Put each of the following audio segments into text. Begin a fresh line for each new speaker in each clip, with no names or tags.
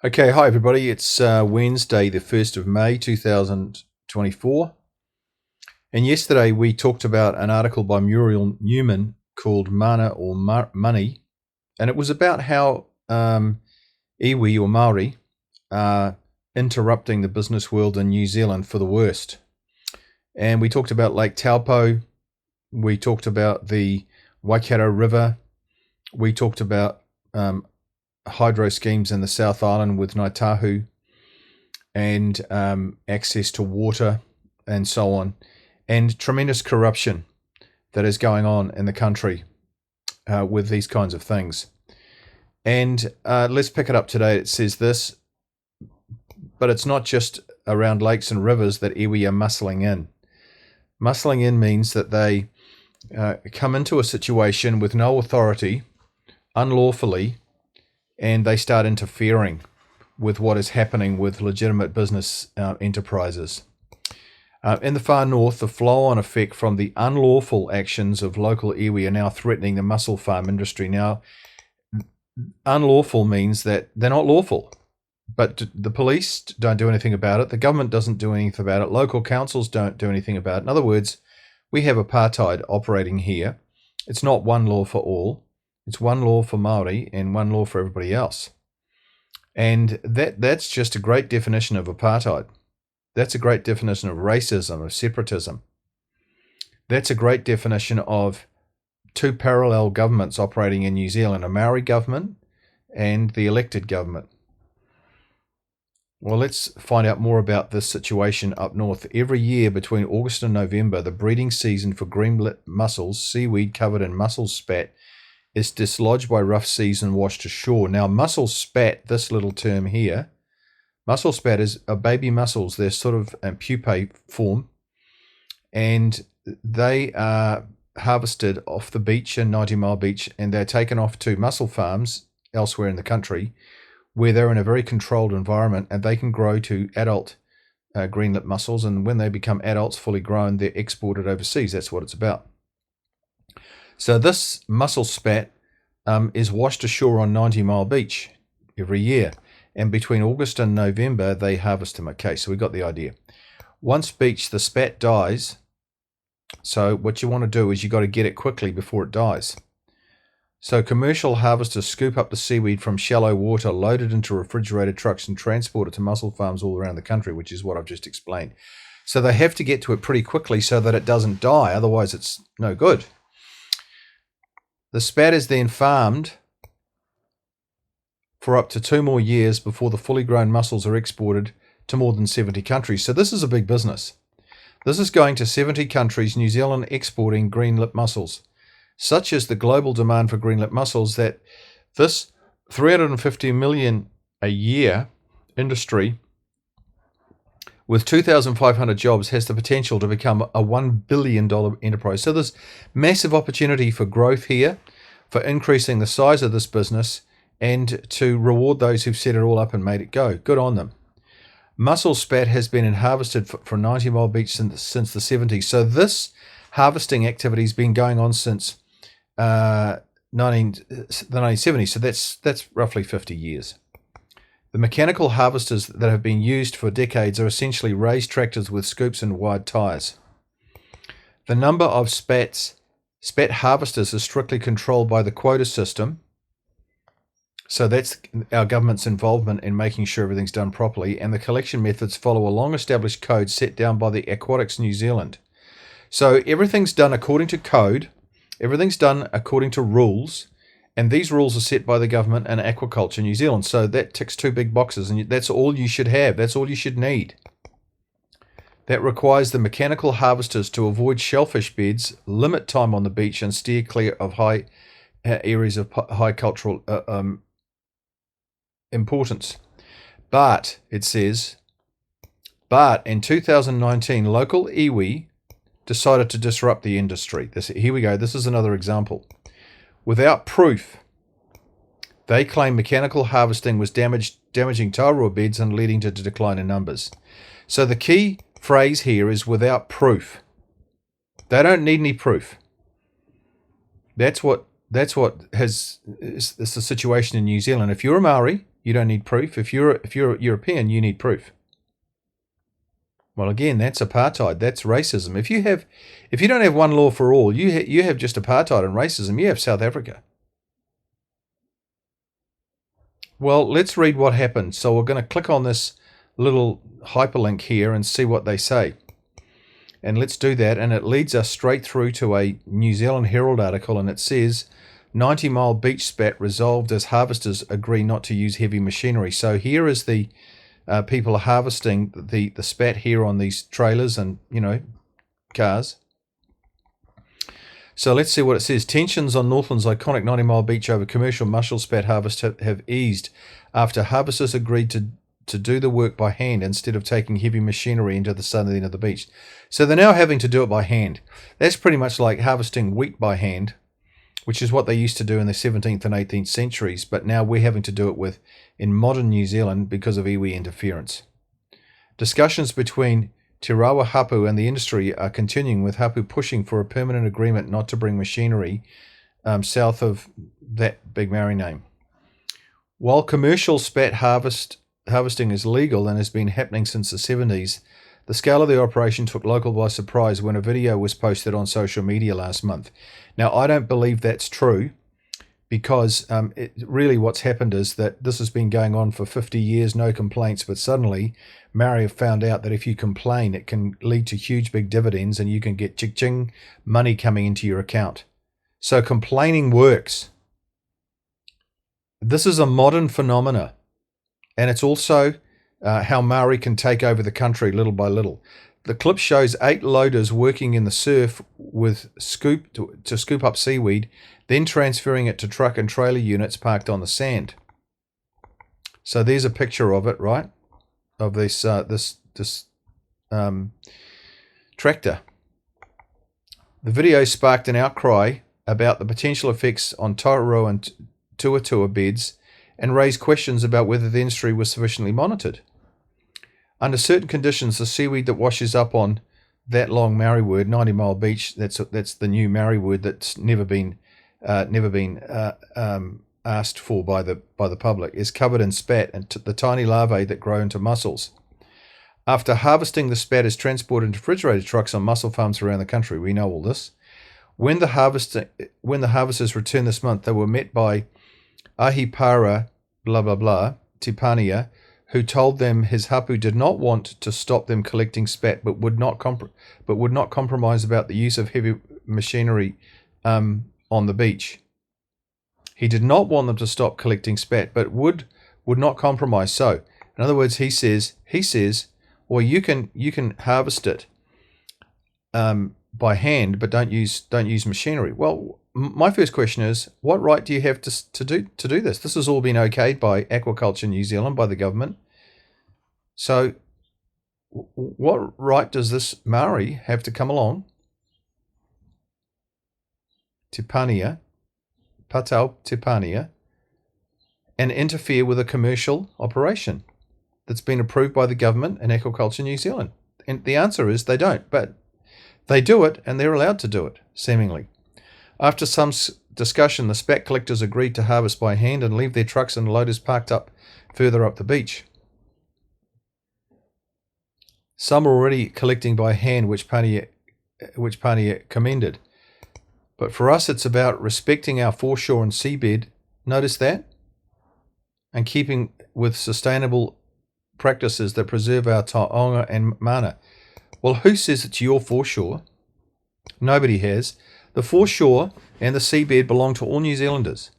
Okay, hi everybody. It's Wednesday, the 1st of May 2024. And yesterday we talked about an article by Muriel Newman called Mana or Money. And it was about how iwi or Maori are interrupting the business world in New Zealand for the worst. And we talked about Lake Taupo. We talked about the Waikato River. We talked about hydro schemes in the South Island with Ngaitahu and access to water and so on, and tremendous corruption that is going on in the country with these kinds of things. And let's pick it up today. It says this, but it's not just around lakes and rivers that iwi are muscling in. Muscling in means that they come into a situation with no authority, unlawfully, and they start interfering with what is happening with legitimate business enterprises. In the far north, the flow-on effect from the unlawful actions of local iwi are now threatening the mussel farm industry. Now, unlawful means that they're not lawful, but the police don't do anything about it. The government doesn't do anything about it. Local councils don't do anything about it. In other words, we have apartheid operating here. It's not one law for all. It's one law for Māori and one law for everybody else. And that's just a great definition of apartheid. That's a great definition of racism, of separatism. That's a great definition of two parallel governments operating in New Zealand, a Maori government and the elected government. Well, let's find out more about this situation up north. Every year between August and November, the breeding season for green-lit mussels, seaweed covered in mussel spat, is dislodged by rough seas and washed ashore. Now, mussel spat, this little term here, mussel spat is baby mussels. They're sort of in pupae form, and they are harvested off the beach in 90 Mile Beach, and they're taken off to mussel farms elsewhere in the country where they're in a very controlled environment, and they can grow to adult green-lit mussels, and when they become adults, fully grown, they're exported overseas. That's what it's about. So this mussel spat is washed ashore on 90 Mile Beach every year. And between August and November, they harvest them. Okay, so we got the idea. Once beached, the spat dies. So what you want to do is you got to get it quickly before it dies. So commercial harvesters scoop up the seaweed from shallow water, load it into refrigerated trucks, and transport it to mussel farms all around the country, which is what I've just explained. So they have to get to it pretty quickly so that it doesn't die. Otherwise, it's no good. The spat is then farmed for up to 2 more years before the fully grown mussels are exported to more than 70 countries. So this is a big business. This is going to 70 countries, New Zealand exporting green-lit mussels. Such is the global demand for green-lit mussels that this 350 million a year industry with 2,500 jobs has the potential to become a $1 billion enterprise. So there's massive opportunity for growth here, for increasing the size of this business, and to reward those who've set it all up and made it go. Good on them. Mussel spat has been harvested for 90 Mile Beach since the 70s. So this harvesting activity has been going on since the 1970s. So that's roughly 50 years. The mechanical harvesters that have been used for decades are essentially raised tractors with scoops and wide tires. The number of spat harvesters is strictly controlled by the quota system. So that's our government's involvement in making sure everything's done properly, and the collection methods follow a long-established code set down by the Aquatics New Zealand. So everything's done according to code, everything's done according to rules, and these rules are set by the government and Aquaculture New Zealand. So that ticks 2 big boxes, and that's all you should have. That's all you should need. That requires the mechanical harvesters to avoid shellfish beds, limit time on the beach, and steer clear of high areas of high cultural importance. But, it says, but in 2019, local iwi decided to disrupt the industry. Here we go. This is another example. Without proof, they claim mechanical harvesting was damaging taurua beds and leading to a decline in numbers. So the key phrase here is without proof. They don't need any proof. That's what That's what is the situation in New Zealand. If you're a Maori, you don't need proof. If you're a European, you need proof. Well, again, that's apartheid. That's racism. If you don't have one law for all, you have just apartheid and racism. You have South Africa. Well, let's read what happened. So we're going to click on this little hyperlink here and see what they say. And let's do that. And it leads us straight through to a New Zealand Herald article, and it says 90-mile beach spat resolved as harvesters agree not to use heavy machinery. So here is the people are harvesting the spat here on these trailers and, cars. So let's see what it says. Tensions on Northland's iconic 90-mile beach over commercial mussel spat harvest have eased after harvesters agreed to do the work by hand instead of taking heavy machinery into the southern end of the beach. So they're now having to do it by hand. That's pretty much like harvesting wheat by hand, which is what they used to do in the 17th and 18th centuries, but now we're having to do it in modern New Zealand because of iwi interference. Discussions between Te Rawa Hapu and the industry are continuing, with Hapu pushing for a permanent agreement not to bring machinery south of that big Maori name. While commercial spat harvesting is legal and has been happening since the 70s, the scale of the operation took local by surprise when a video was posted on social media last month. Now, I don't believe that's true, because really what's happened is that this has been going on for 50 years, no complaints, but suddenly Maori have found out that if you complain, it can lead to huge big dividends and you can get ching money coming into your account. So complaining works. This is a modern phenomena, and it's also how Maori can take over the country little by little. The clip shows 8 loaders working in the surf with to scoop up seaweed, then transferring it to truck and trailer units parked on the sand. So there's a picture of it, right? Of this tractor. The video sparked an outcry about the potential effects on Tauro and Tuatua beds and raised questions about whether the industry was sufficiently monitored. Under certain conditions, the seaweed that washes up on that long Maori word, 90-mile beach, that's the new Maori word that's never been asked for by the public, is covered in spat and the tiny larvae that grow into mussels. After harvesting, the spat is transported into refrigerated trucks on mussel farms around the country. We know all this. When the harvesters returned this month, they were met by Ahipara blah blah blah Tipania, who told them his hapu did not want to stop them collecting spat, but would not compromise about the use of heavy machinery on the beach. He did not want them to stop collecting spat, but would not compromise. So, in other words, he says, well, you can harvest it by hand, but don't use machinery. Well, my first question is, what right do you have to do this? This has all been okayed by Aquaculture New Zealand, by the government. So what right does this Maori have to come along, Tipania, Patau Tipania, and interfere with a commercial operation that's been approved by the government and Aquaculture New Zealand? And the answer is they don't, but they do it, and they're allowed to do it, seemingly. After some discussion, the spat collectors agreed to harvest by hand and leave their trucks and loaders parked up further up the beach. Some are already collecting by hand, which Pania commended. But for us, it's about respecting our foreshore and seabed. Notice that? And keeping with sustainable practices that preserve our taonga and mana. Well, who says it's your foreshore? Nobody has. The foreshore and the seabed belong to all New Zealanders.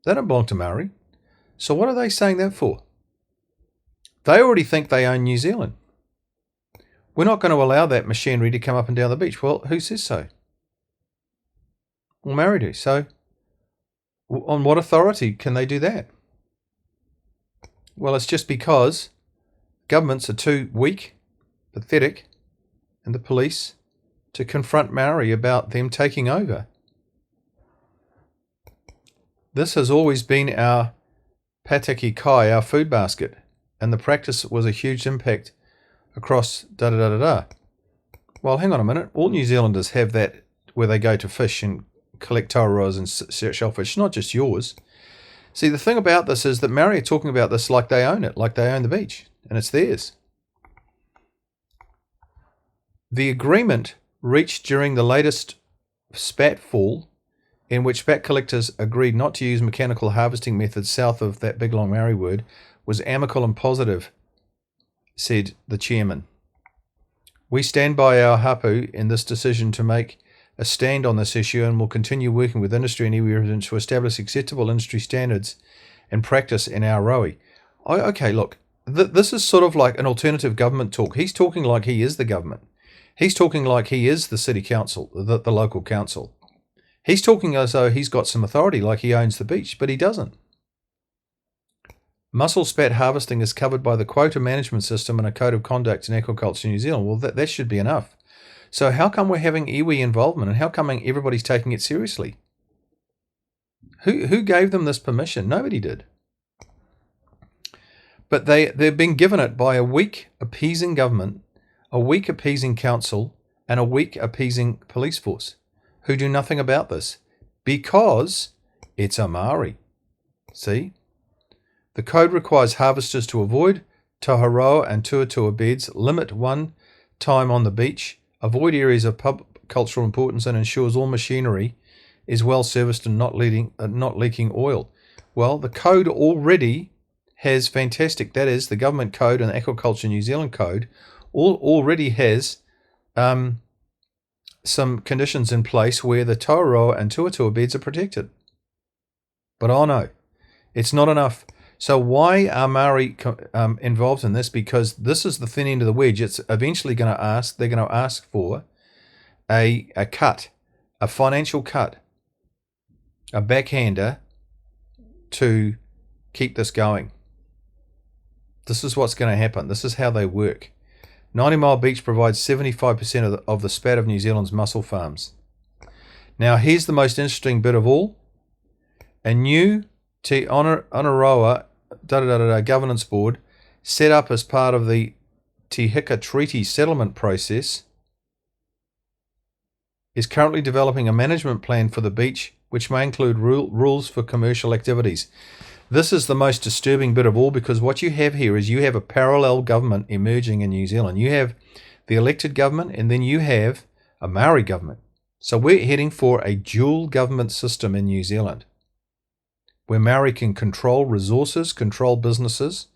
They don't belong to Maori. So what are they saying that for? They already think they own New Zealand. We're not going to allow that machinery to come up and down the beach. Well, who says so? Well, Maori do. So on what authority can they do that? Well, it's just because governments are too weak, pathetic, and the police to confront Maori about them taking over. This has always been our pataki kai, our food basket, and the practice was a huge impact across da-da-da-da-da. Well, hang on a minute. All New Zealanders have that where they go to fish and collect tauraroas and shellfish. It's not just yours. See, the thing about this is that Maori are talking about this like they own it, like they own the beach, and it's theirs. The agreement reached during the latest spat fall, in which spat collectors agreed not to use mechanical harvesting methods south of that big long Maori word, was amicable and positive, said the chairman. We stand by our hapu in this decision to make a stand on this issue and will continue working with industry and iwi to establish acceptable industry standards and practice in our rowie. Okay, look, this is sort of like an alternative government talk. He's talking like he is the government. He's talking like he is the city council, the local council. He's talking as though he's got some authority, like he owns the beach, but he doesn't. Mussel spat harvesting is covered by the quota management system and a code of conduct in aquaculture in New Zealand. Well, that should be enough. So how come we're having iwi involvement, and how come everybody's taking it seriously? Who gave them this permission? Nobody did. But they've been given it by a weak appeasing government, a weak appeasing council, and a weak appeasing police force who do nothing about this because it's a Maori. See? The code requires harvesters to avoid tauraroa and tuatua beds, limit one time on the beach, avoid areas of cultural importance, and ensures all machinery is well serviced and not leaking oil. Well, the code already has fantastic. That is, the government code and the Aquaculture New Zealand code already has some conditions in place where the tauraroa and tuatua beds are protected. But oh no, it's not enough. So why are Maori involved in this? Because this is the thin end of the wedge. It's eventually going to ask. They're going to ask for a cut, a financial cut, a backhander to keep this going. This is what's going to happen. This is how they work. 90 Mile Beach provides 75% of the spat of New Zealand's mussel farms. Now here's the most interesting bit of all. A new Te Onaroa governance board set up as part of the Te Hika Treaty settlement process is currently developing a management plan for the beach, which may include rules for commercial activities. This is the most disturbing bit of all, because what you have here is you have a parallel government emerging in New Zealand. You have the elected government, and then you have a Maori government. So we're heading for a dual government system in New Zealand, where Maori can control resources, control businesses,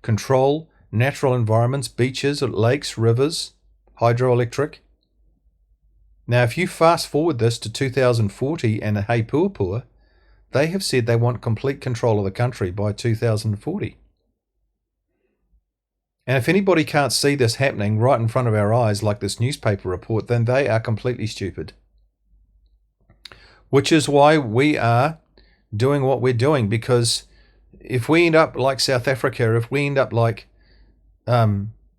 control natural environments, beaches, lakes, rivers, hydroelectric. Now, if you fast forward this to 2040 and Hei Puapua, they have said they want complete control of the country by 2040. And if anybody can't see this happening right in front of our eyes, like this newspaper report, then they are completely stupid. Which is why we are doing what we're doing, because if we end up like South Africa, if we end up like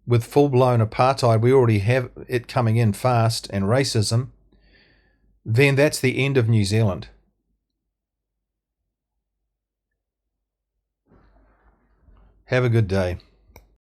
with full-blown apartheid, we already have it coming in fast, and racism, then that's the end of New Zealand. Have a good day.